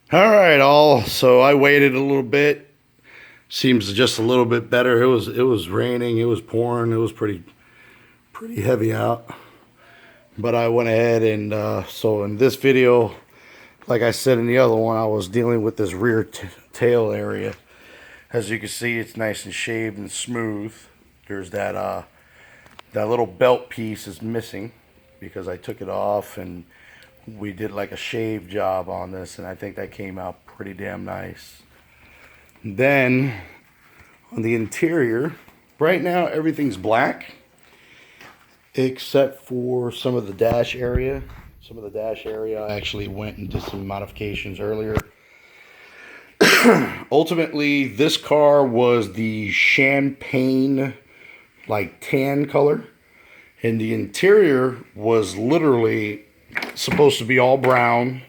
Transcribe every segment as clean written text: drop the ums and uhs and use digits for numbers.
All right, all. So I waited a little bit. Seems just a little bit better. It was raining. It was pouring. It was pretty heavy out. But I went ahead and so in this video, like I said in the other one, I was dealing with this rear tail area. As you can see, it's nice and shaved and smooth. There's that little belt piece is missing because I took it off and we did like a shave job on this, and I think that came out pretty damn nice. Then on the interior, right now everything's black except for some of the dash area. Some of the dash area I actually went and did some modifications earlier. Ultimately, this car was the champagne, like tan color, and the interior was literally supposed to be all brown.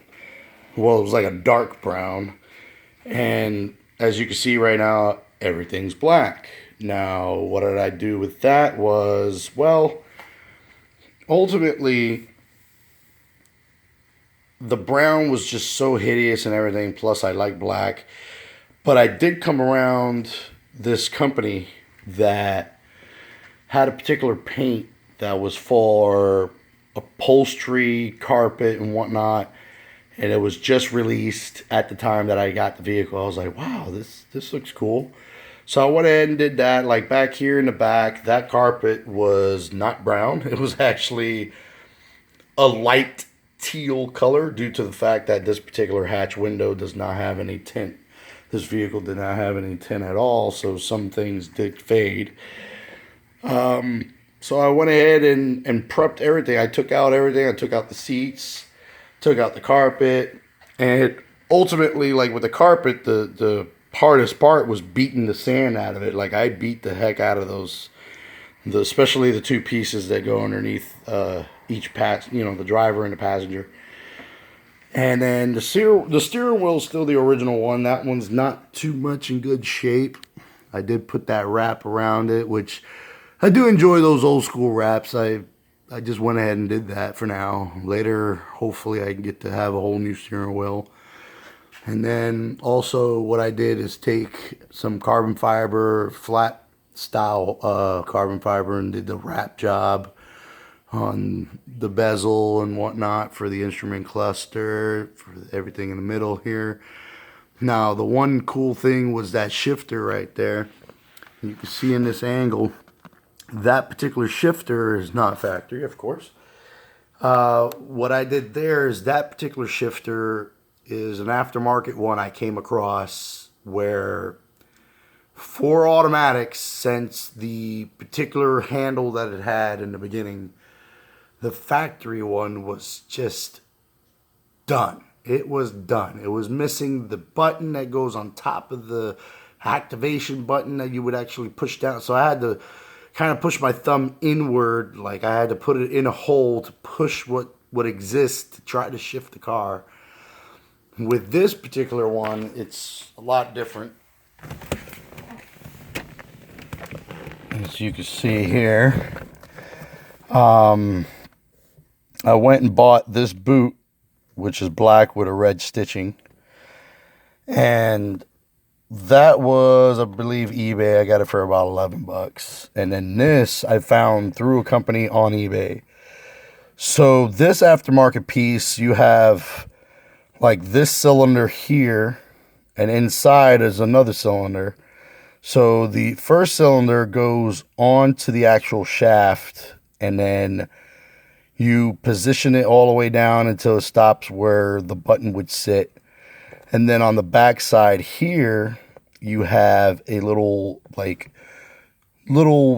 Well, it was like a dark brown. And as you can see right now, everything's black. Now, what did I do with that was, well, ultimately, the brown was just so hideous and everything. Plus, I like black. But I did come around this company that had a particular paint that was for upholstery, carpet, and whatnot. And it was just released at the time that I got the vehicle. I was like, wow, this looks cool. So I went ahead and did that. Like back here in the back, that carpet was not brown. It was actually a light teal color due to the fact that this particular hatch window does not have any tint. This vehicle did not have any tint at all, so some things did fade. So I went ahead and prepped everything. I took out everything. I took out the seats, took out the carpet, and ultimately, like with the carpet, the hardest part was beating the sand out of it. Like I beat the heck out of those, especially the two pieces that go underneath each the driver and the passenger. And then the steering wheel is still the original one. That one's not too much in good shape. I did put that wrap around it, which I do enjoy those old school wraps. I just went ahead and did that for now. Later, hopefully I can get to have a whole new steering wheel. And then also what I did is take some carbon fiber, flat style carbon fiber, and did the wrap job on the bezel and whatnot for the instrument cluster, for everything in the middle here. Now, the one cool thing was that shifter right there. You can see in this angle, that particular shifter is not factory, of course. What I did there is that particular shifter is an aftermarket one I came across where for automatics, since the particular handle that it had in the beginning, the factory one was just done. It was done. It was missing the button that goes on top of the activation button that you would actually push down. So I had to kind of push my thumb inward. Like I had to put it in a hole to push what exists to try to shift the car. With this particular one, it's a lot different. As you can see here, I went and bought this boot, which is black with a red stitching. And that was, I believe, eBay. I got it for about $11. And then this I found through a company on eBay. So this aftermarket piece, you have like this cylinder here, and inside is another cylinder. So the first cylinder goes onto the actual shaft, and then you position it all the way down until it stops where the button would sit. And then on the back side here, you have a little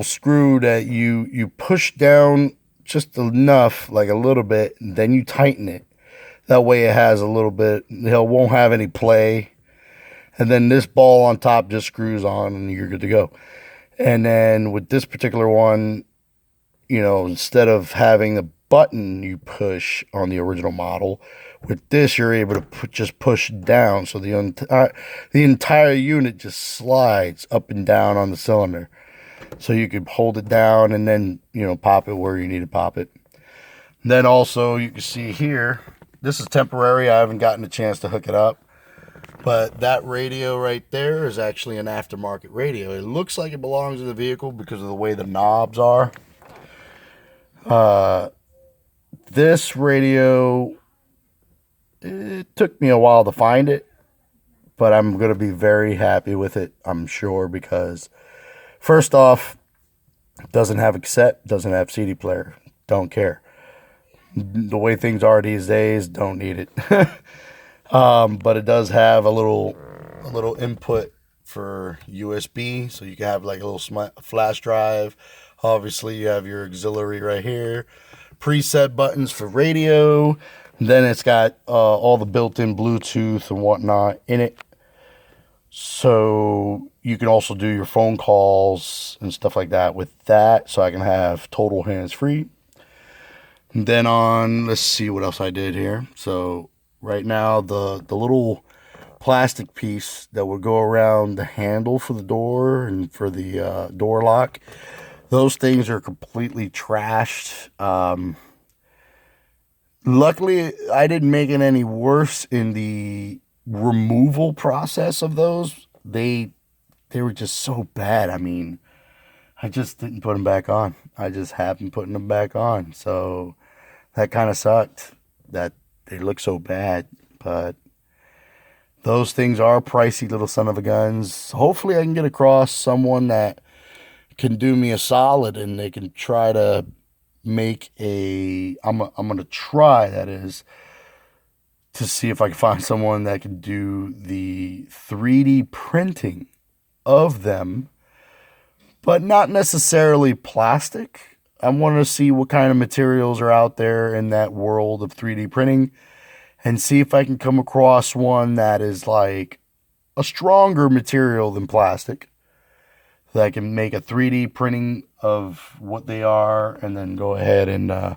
screw that you push down just enough, like a little bit, and then you tighten it. That way it has a little bit, it won't have any play. And then this ball on top just screws on and you're good to go. And then with this particular one, instead of having a button you push on the original model, with this you're able to just push down, so the entire unit just slides up and down on the cylinder. So you could hold it down and then pop it where you need to pop it. And then also you can see here, this is temporary. I haven't gotten a chance to hook it up. But that radio right there is actually an aftermarket radio. It looks like it belongs in the vehicle because of the way the knobs are. This radio, it took me a while to find it, but I'm going to be very happy with it, I'm sure, because first off, it doesn't have a cassette, doesn't have CD player. Don't care. The way things are these days, don't need it. But it does have a little input for USB, so you can have like a little flash drive. Obviously, you have your auxiliary right here. Preset buttons for radio. Then it's got all the built-in Bluetooth and whatnot in it. So you can also do your phone calls and stuff like that with that. So I can have total hands-free. And then let's see what else I did here. So right now, the little plastic piece that would go around the handle for the door and for the door lock, those things are completely trashed. Luckily, I didn't make it any worse in the removal process of those. They were just so bad. I mean, I just didn't put them back on. I just happened putting them back on. So that kind of sucked that they look so bad. But those things are pricey little son of a guns. Hopefully I can get across someone that can do me a solid and they can try to make I'm going to try, that is, to see if I can find someone that can do the 3D printing of them, but not necessarily plastic. I want to see what kind of materials are out there in that world of 3D printing and see if I can come across one that is like a stronger material than plastic that can make a 3D printing of what they are and then go ahead and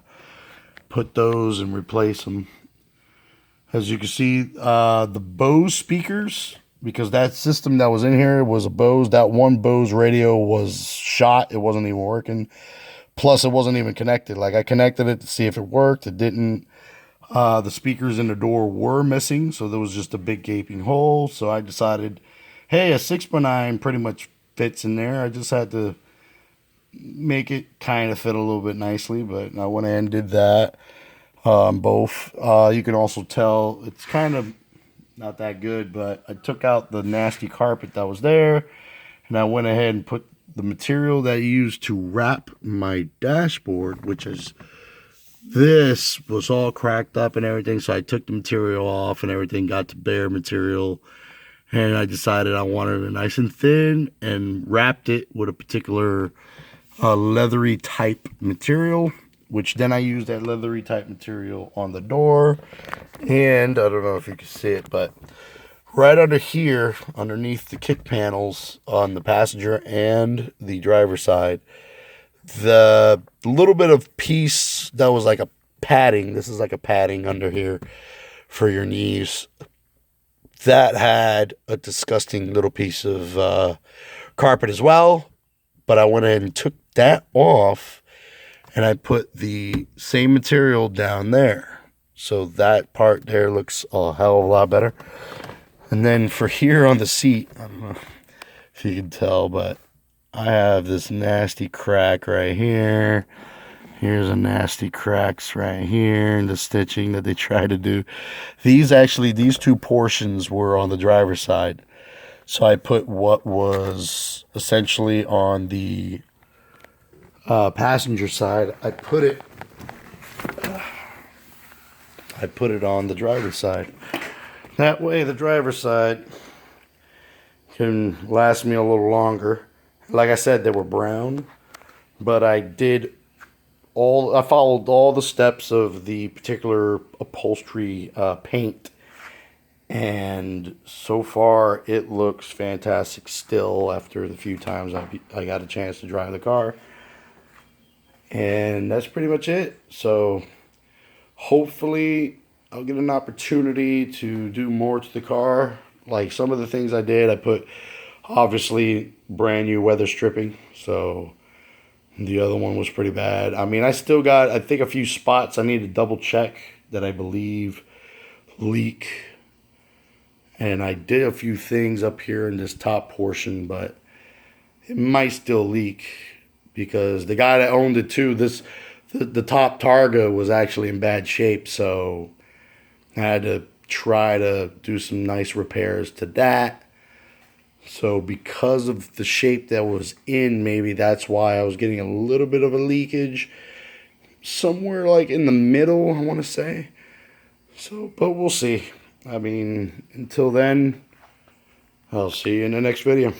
put those and replace them. As you can see, the Bose speakers, because that system that was in here was a Bose. That one Bose radio was shot. It wasn't even working. Plus, it wasn't even connected. Like, I connected it to see if it worked. It didn't. The speakers in the door were missing, so there was just a big gaping hole. So I decided, hey, a 6x9 pretty much fits in there. I just had to make it kind of fit a little bit nicely, but I went ahead and did that. Both. You can also tell it's kind of not that good, but I took out the nasty carpet that was there, and I went ahead and put the material that I used to wrap my dashboard, which is this, was all cracked up and everything. So I took the material off and everything, got to bare material, and I decided I wanted it nice and thin and wrapped it with a particular leathery type material, which then I used that leathery type material on the door. And I don't know if you can see it, but right under here, underneath the kick panels on the passenger and the driver's side, the little bit of piece that was like a padding, this is like a padding under here for your knees, that had a disgusting little piece of carpet as well. But I went ahead and took that off, and I put the same material down there. So that part there looks a hell of a lot better. And then for here on the seat, I don't know if you can tell, but I have this nasty crack right here. Here's a nasty cracks right here in the stitching that they try to do. These two portions were on the driver's side. So I put what was essentially on the passenger side. I put it on the driver's side. That way the driver's side can last me a little longer. Like I said, they were brown, but I followed all the steps of the particular upholstery paint, and so far it looks fantastic still after the few times I got a chance to drive the car. And that's pretty much it. So hopefully I'll get an opportunity to do more to the car. Like some of the things I did, I put obviously brand new weather stripping. So the other one was pretty bad. I mean, I still got, I think, a few spots I need to double check that I believe leak. And I did a few things up here in this top portion, but it might still leak because the guy that owned it too, the top targa was actually in bad shape, so I had to try to do some nice repairs to that. So because of the shape that was in, maybe that's why I was getting a little bit of a leakage somewhere like in the middle, I want to say. So, but we'll see. I mean, until then, I'll see you in the next video.